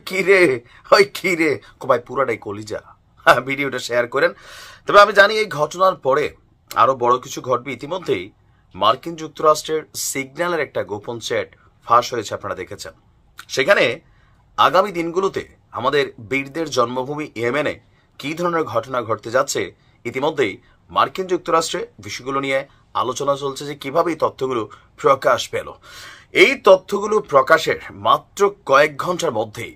কিরে ভাই, পুরাটাই কলিজা। ভিডিওটা শেয়ার করেন। তবে আমি জানি এই ঘটনার পরে আরো বড় কিছু ঘটবে। ইতিমধ্যেই মার্কিন যুক্তরাষ্ট্রের সিগন্যালের একটা গোপন চ্যাট ফাঁস হয়েছে, আপনারা দেখেছেন। সেখানে আগামী দিনগুলোতে আমাদের বীরদের জন্মভূমি ইয়েমেনে কি ধরনের ঘটনা ঘটতে যাচ্ছে, ইতিমধ্যেই মার্কিন যুক্তরাষ্ট্রে বিষয়গুলো নিয়ে আলোচনা চলছে যে কিভাবে এই তথ্যগুলো প্রকাশ পেল। এই তথ্যগুলো প্রকাশের মাত্র কয়েক ঘন্টার মধ্যেই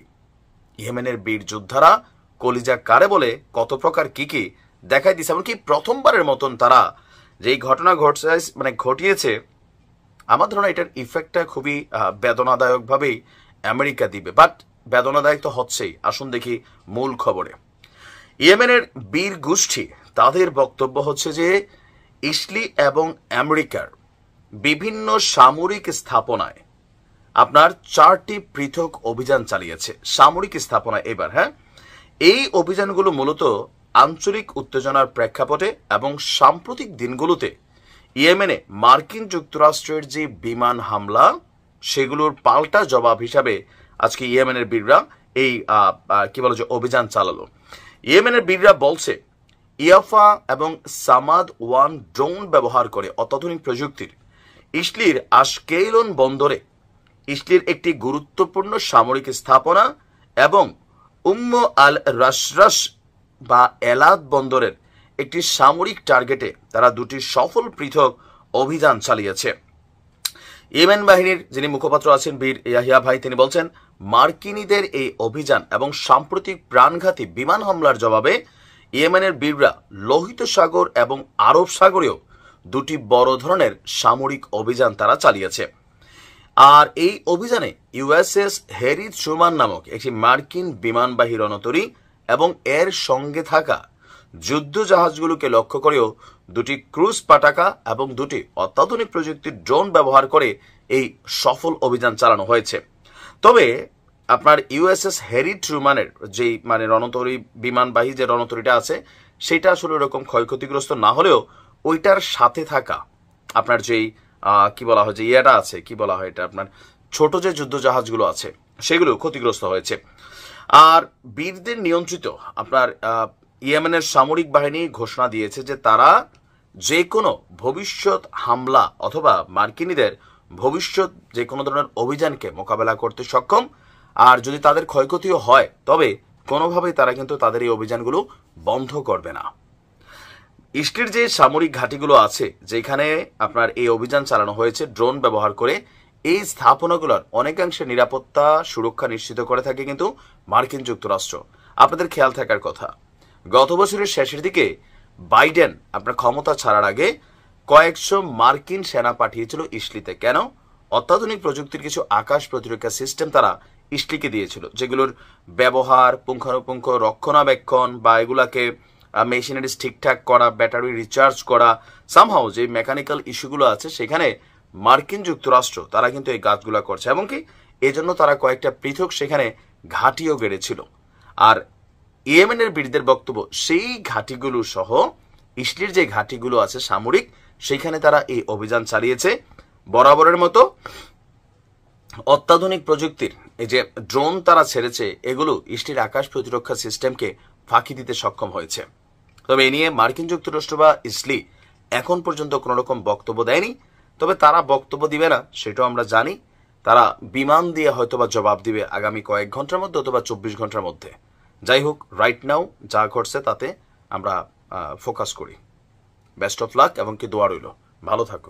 ইয়েমেনের বীর যোদ্ধারা কলিজা কারে বলে কত প্রকার কি দেখাই দিচ্ছে। এমনকি প্রথমবারের মতন তারা যেই ঘটনা ঘটিয়েছে, আমার ধারণা এটার ইফেক্টটা খুবই বেদনাদায়ক ভাবেই আমেরিকা দিবে। বাট বেদনাদায়ক তো হচ্ছেই। আসুন দেখি মূল খবরে। ইয়েমেনের বীর গোষ্ঠী তাদের বক্তব্য হচ্ছে যে ইসলি এবং আমেরিকার বিভিন্ন সামরিক স্থাপনায় আপনার 4টি পৃথক অভিযান চালিয়েছে। সামরিক স্থাপনায় এবার, এই অভিযানগুলো মূলত আঞ্চলিক উত্তেজনার প্রেক্ষাপটে এবং সাম্প্রতিক দিনগুলোতে ইয়েমেনে মার্কিন যুক্তরাষ্ট্রের যে বিমান হামলা, সেগুলোর পাল্টা জবাব হিসাবে আজকে ইয়েমেনের বীররা এই অভিযান চালালো। ইয়েমেনের বীররা বলছে ইয়াফা এবং সামাদ 1 ড্রোন ব্যবহার করে অত্যাধুনিক প্রযুক্তির ইসলির আশকেইলন বন্দরে, ইসলির একটি গুরুত্বপূর্ণ সামরিক স্থাপনা এবং উম্ম আল রাশরাশ বা এলাদ বন্দরের একটি সামরিক টার্গেটে তারা 2টি সফল পৃথক অভিযান চালিয়েছে। ইয়েমেন বাহিনীর যিনি মুখপাত্র আছেন বীর ইয়াহিয়া ভাই, তিনি বলছেন মার্কিনীদের এই অভিযান এবং সাম্প্রতিক প্রাণঘাতী বিমান হামলার জবাবে ইয়েমেনের বীররা লোহিত সাগর এবং আরব সাগরেও 2টি বড় ধরনের সামরিক অভিযান তারা চালিয়েছে। আর এই অভিযানে ইউএসএস হ্যারি ট্রুমান নামক একটি মার্কিন বিমানবাহী রণতরী এবং এর সঙ্গে থাকা যুদ্ধ জাহাজগুলোকে লক্ষ্য করেও 2টি ক্রুজ পাটাকা এবং 2টি অত্যাধুনিক প্রযুক্তির ড্রোন ব্যবহার করে এই সফল অভিযান চালানো হয়েছে। তবে আপনার ইউএসএস হ্যারি ট্রুমানের যেই রণতরী বিমানবাহী যে রণতরীটা আছে, সেটা আসলে ওরকম ক্ষয়ক্ষতিগ্রস্ত না হলেও ওইটার সাথে থাকা আপনার যেই আপনার ছোট যে যুদ্ধ জাহাজগুলো আছে সেগুলো ক্ষতিগ্রস্ত হয়েছে। আর বীরদের নিয়ন্ত্রিত আপনার ইয়েমেনের সামরিক বাহিনী ঘোষণা দিয়েছে যে তারা যে কোনো ভবিষ্যৎ হামলা অথবা মার্কিনীদের ভবিষ্যৎ যে কোনো ধরনের অভিযানকে মোকাবেলা করতে সক্ষম। আর যদি তাদের ক্ষয়ক্ষতিও হয়, তবে কোনোভাবেই তারা কিন্তু তাদের এই অভিযানগুলো বন্ধ করবে না। ইসলির যে সামরিক ঘাঁটিগুলো আছে, যেখানে আপনার এই অভিযান চালানো হয়েছে ড্রোন ব্যবহার করে, এই স্থাপনাগুলোর অনেকাংশে নিরাপত্তা সুরক্ষা নিশ্চিত করে থাকে কিন্তু মার্কিন যুক্তরাষ্ট্র। আপনাদের খেয়াল থাকার কথা, গত বছরের শেষের দিকে বাইডেন আপনার ক্ষমতা ছাড়ার আগে কয়েকশো মার্কিন সেনা পাঠিয়েছিল ইসলিতে। কেন? অত্যাধুনিক প্রযুক্তির কিছু আকাশ প্রতিরক্ষা সিস্টেম তারা ইসলিকে দিয়েছিল, যেগুলোর ব্যবহার, পুঙ্খানুপুঙ্খ রক্ষণাবেক্ষণ বা এগুলাকে মেশিনারিজ ঠিকঠাক করা, ব্যাটারি রিচার্জ করা, সামহাও যে মেকানিক্যাল ইস্যুগুলো আছে সেখানে মার্কিন যুক্তরাষ্ট্র তারা কিন্তু এই কাজগুলো করছে। এমনকি এজন্য তারা কয়েকটা পৃথক সেখানে ঘাঁটিও গেড়েছিল। আর ইয়েমেনের বীরদের বক্তব্য সেই ঘাঁটিগুলো সহ ইসলির যে ঘাঁটিগুলো আছে সামরিক, সেখানে তারা এই অভিযান চালিয়েছে। বরাবরের মতো অত্যাধুনিক প্রযুক্তির এই যে ড্রোন তারা ছেড়েছে, এগুলো ইসলির আকাশ প্রতিরক্ষা সিস্টেমকে ফাঁকি দিতে সক্ষম হয়েছে। তবে এ নিয়ে মার্কিন যুক্তরাষ্ট্র বা ইসলি এখন পর্যন্ত কোনো রকম বক্তব্য দেয়নি। তবে তারা বক্তব্য দিবে না সেটাও আমরা জানি। তারা বিমান দিয়ে হয়তোবা জবাব দিবে আগামী কয়েক ঘন্টার মধ্যে অথবা 24 ঘন্টার মধ্যে। যাই হোক, রাইট নাও যা ঘটছে তাতে আমরা ফোকাস করি। বেস্ট অফ লাক এবং কি দোয়া রইল। ভালো থাকো।